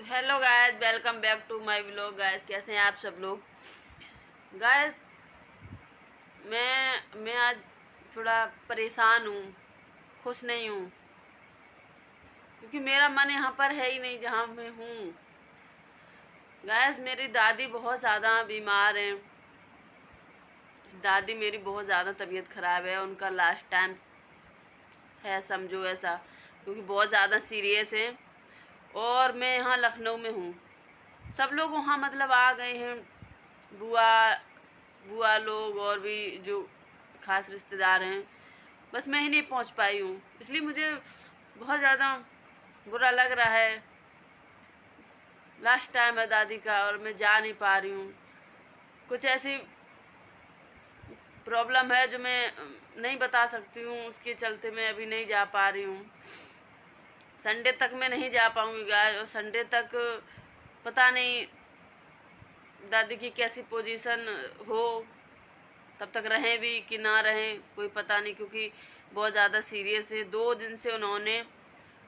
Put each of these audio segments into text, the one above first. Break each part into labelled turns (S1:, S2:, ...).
S1: Hello guys, welcome back to my vlog. Guys कैसे हैं आप सब लोग। गाइस मैं आज थोड़ा परेशान हूँ, खुश नहीं हूँ, क्योंकि मेरा मन यहाँ पर है ही नहीं जहाँ मैं हूँ। गाइस मेरी दादी बहुत ज़्यादा बीमार हैं। दादी मेरी बहुत ज़्यादा तबीयत ख़राब है, उनका लास्ट टाइम है समझो ऐसा, क्योंकि बहुत ज़्यादा सीरियस है। और मैं यहाँ लखनऊ में हूँ। सब लोग वहाँ मतलब आ गए हैं, बुआ बुआ लोग और भी जो खास रिश्तेदार हैं। बस मैं ही नहीं पहुँच पाई हूँ, इसलिए मुझे बहुत ज़्यादा बुरा लग रहा है। लास्ट टाइम है दादी का और मैं जा नहीं पा रही हूँ। कुछ ऐसी प्रॉब्लम है जो मैं नहीं बता सकती हूँ, उसके चलते मैं अभी नहीं जा पा रही हूँ। संडे तक मैं नहीं जा पाऊँगी गाइस, और संडे तक पता नहीं दादी की कैसी पोजीशन हो, तब तक रहें भी कि ना रहें कोई पता नहीं, क्योंकि बहुत ज़्यादा सीरियस है। 2 दिन से उन्होंने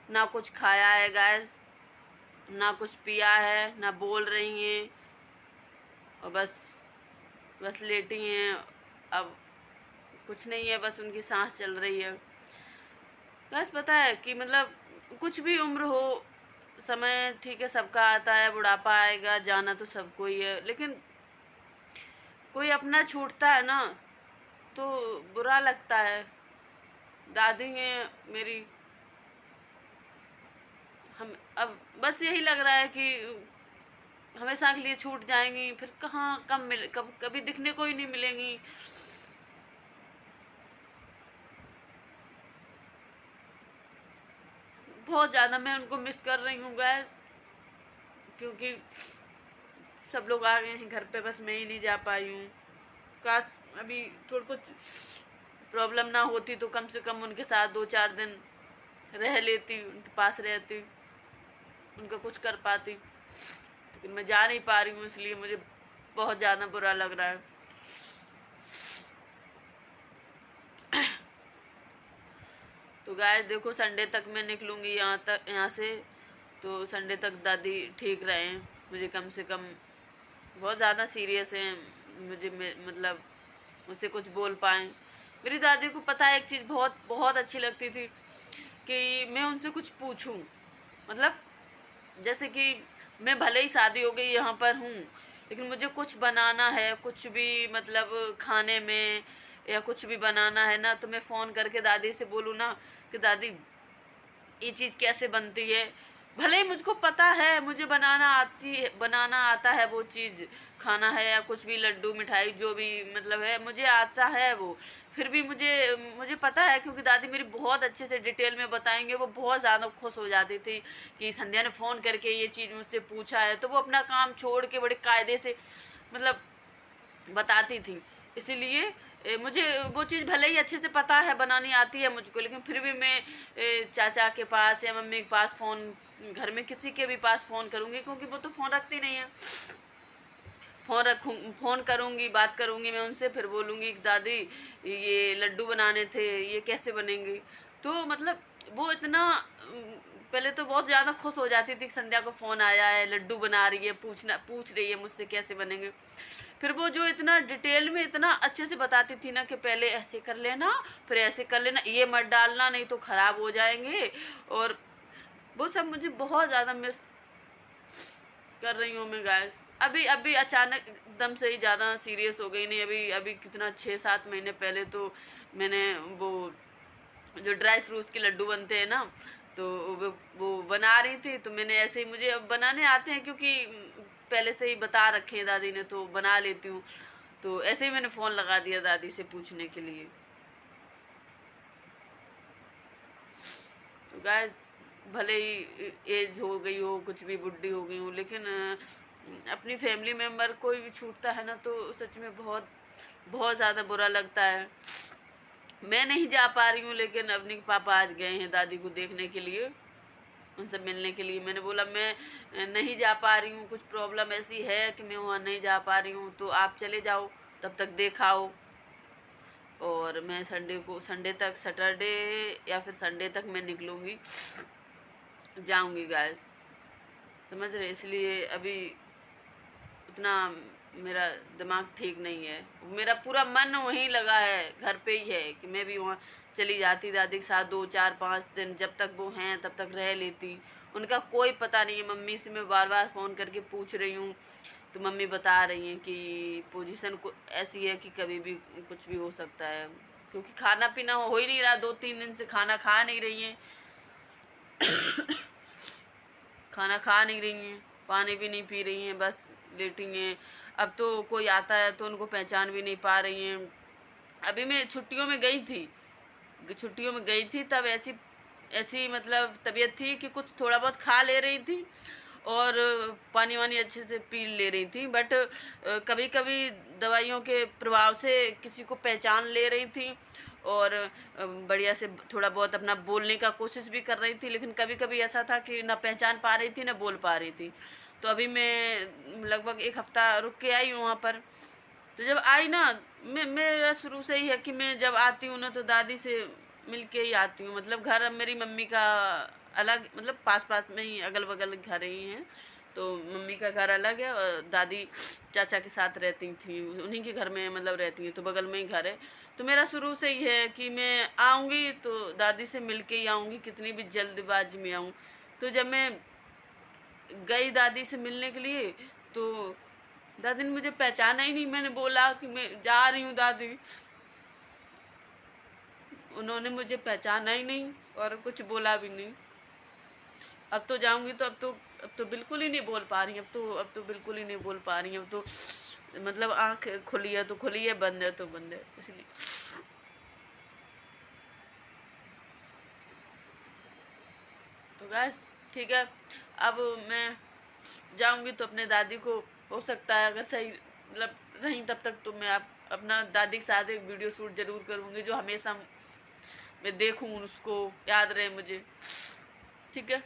S1: ना कुछ खाया है गाइस, ना कुछ पिया है, ना बोल रही हैं, और बस बस लेटी हैं। अब कुछ नहीं है, बस उनकी सांस चल रही है। बस पता है कि मतलब कुछ भी उम्र हो, समय ठीक है सबका आता है, बुढ़ापा आएगा, जाना तो सबको ही है, लेकिन कोई अपना छूटता है ना तो बुरा लगता है। दादी हैं मेरी, हम अब बस यही लग रहा है कि हमेशा के लिए छूट जाएंगी, फिर कहाँ कभी दिखने को ही नहीं मिलेंगी। बहुत ज़्यादा मैं उनको मिस कर रही हूँ गाइस, क्योंकि सब लोग आ गए हैं घर पे, बस मैं ही नहीं जा पाई हूँ। काश अभी थोड़ा कुछ प्रॉब्लम ना होती तो कम से कम उनके साथ 2-4 दिन रह लेती, उनके पास रहती, उनका कुछ कर पाती, लेकिन मैं जा नहीं पा रही हूँ, इसलिए मुझे बहुत ज़्यादा बुरा लग रहा है। तो गाय देखो, संडे तक मैं निकलूँगी यहाँ से, तो संडे तक दादी ठीक रहें, मुझे कम से कम बहुत ज़्यादा सीरियस हैं, मुझे मतलब मुझसे कुछ बोल पाएँ। मेरी दादी को पता है एक चीज़ बहुत बहुत अच्छी लगती थी कि मैं उनसे कुछ पूछूं। मतलब जैसे कि मैं भले ही शादी हो गई यहाँ पर हूँ, लेकिन मुझे कुछ बनाना है, कुछ भी मतलब खाने में या कुछ भी बनाना है ना, तो मैं फ़ोन करके दादी से बोलूँ ना कि दादी ये चीज़ कैसे बनती है। भले ही मुझको पता है, मुझे बनाना आता है वो चीज़, खाना है या कुछ भी लड्डू मिठाई जो भी मतलब है मुझे आता है वो, फिर भी मुझे मुझे पता है, क्योंकि दादी मेरी बहुत अच्छे से डिटेल में बताएंगे। वो बहुत ज़्यादा खुश हो जाती थी कि संध्या ने फ़ोन करके ये चीज़ मुझसे पूछा है, तो वो अपना काम छोड़ के बड़े कायदे से मतलब बताती थी। इसीलिए मुझे वो चीज़ भले ही अच्छे से पता है, बनानी आती है मुझको, लेकिन फिर भी मैं चाचा के पास या मम्मी के पास फ़ोन, घर में किसी के भी पास फ़ोन करूँगी, क्योंकि वो तो फ़ोन रखती नहीं है। फ़ोन करूँगी, बात करूँगी मैं उनसे, फिर बोलूँगी कि दादी ये लड्डू बनाने थे, ये कैसे बनेंगे। तो मतलब वो इतना पहले तो बहुत ज़्यादा खुश हो जाती थी कि संध्या को फ़ोन आया है, लड्डू बना रही है, पूछ रही है मुझसे कैसे बनेंगे। फिर वो जो इतना डिटेल में इतना अच्छे से बताती थी ना कि पहले ऐसे कर लेना, फिर ऐसे कर लेना, ये मत डालना नहीं तो ख़राब हो जाएंगे। और वो सब मुझे बहुत ज़्यादा मिस कर रही हूँ मैं गाइस। अभी अभी अचानक एकदम से ही ज़्यादा सीरियस हो गई, नहीं अभी अभी कितना 6-7 महीने पहले तो मैंने वो जो ड्राई फ्रूट्स के लड्डू बनते हैं ना, तो वो बना रही थी, तो मैंने ऐसे ही, मुझे अब बनाने आते हैं क्योंकि पहले से ही बता रखे हैं दादी ने, तो बना लेती हूँ। तो ऐसे ही मैंने फ़ोन लगा दिया दादी से पूछने के लिए। तो गाय भले ही एज हो गई हो, कुछ भी बुढ़ी हो गई हूँ, लेकिन अपनी फैमिली मेम्बर कोई भी छूटता है ना तो सच में बहुत बहुत ज़्यादा बुरा लगता है। मैं नहीं जा पा रही हूँ, लेकिन अपने पापा आज गए हैं दादी को देखने के लिए, उनसे मिलने के लिए। मैंने बोला मैं नहीं जा पा रही हूँ, कुछ प्रॉब्लम ऐसी है कि मैं वहाँ नहीं जा पा रही हूँ, तो आप चले जाओ, तब तक देखाओ, और मैं संडे तक, सैटरडे या फिर संडे तक मैं निकलूँगी, जाऊँगी गाइस। समझ रहे, इसलिए अभी उतना मेरा दिमाग ठीक नहीं है। मेरा पूरा मन वहीं लगा है, घर पे ही है, कि मैं भी वहाँ चली जाती दादी के साथ 2 4 5 दिन, जब तक वो हैं तब तक रह लेती। उनका कोई पता नहीं है। मम्मी से मैं बार बार फ़ोन करके पूछ रही हूँ, तो मम्मी बता रही हैं कि पोजीशन को ऐसी है कि कभी भी कुछ भी हो सकता है, क्योंकि खाना पीना हो ही नहीं रहा। 2 3 दिन से खाना खा नहीं रही हैं, खाना खा नहीं रही हैं, पानी भी नहीं पी रही हैं, बस लेटी हैं। अब तो कोई आता है तो उनको पहचान भी नहीं पा रही हैं। अभी मैं छुट्टियों में गई थी, छुट्टियों में गई थी तब ऐसी ऐसी मतलब तबीयत थी कि कुछ थोड़ा बहुत खा ले रही थी और पानी वानी अच्छे से पी ले रही थी, बट कभी कभी दवाइयों के प्रभाव से किसी को पहचान ले रही थी और बढ़िया से थोड़ा बहुत अपना बोलने का कोशिश भी कर रही थी, लेकिन कभी कभी ऐसा था कि ना पहचान पा रही थी ना बोल पा रही थी। तो अभी मैं लगभग 1 हफ्ता रुक के आई हूँ वहाँ पर। तो जब आई ना, मेरा शुरू से ही है कि मैं जब आती हूँ ना तो दादी से मिल के ही आती हूँ। मतलब घर मेरी मम्मी का अलग, मतलब पास पास में ही अगल बगल घर ही हैं। तो मम्मी का घर अलग है और दादी चाचा के साथ रहती थी, उन्हीं के घर में मतलब रहती हैं, तो बगल में ही घर है। तो मेरा शुरू से ही है कि मैं आऊँगी तो दादी से मिल के ही आऊँगी, कितनी भी जल्दबाजी में आऊँ। तो जब मैं गई दादी से मिलने के लिए, तो दादी ने मुझे पहचाना ही नहीं। मैंने बोला कि मैं जा रही हूँ दादी, उन्होंने मुझे पहचाना ही नहीं और कुछ बोला भी नहीं। अब तो जाऊंगी तो अब तो बिल्कुल ही नहीं बोल पा रही। अब तो बिल्कुल ही नहीं बोल पा रही। अब तो मतलब आँख खुली है तो खुली है, बंद है तो बंद है, इसलिए। तो गैस ठीक है, अब मैं जाऊंगी तो अपने दादी को, हो सकता है अगर सही मतलब रही तब तक, तो मैं आप अपना दादी के साथ एक वीडियो शूट जरूर करूँगी, जो हमेशा मैं देखूँ उसको याद रहे मुझे। ठीक है।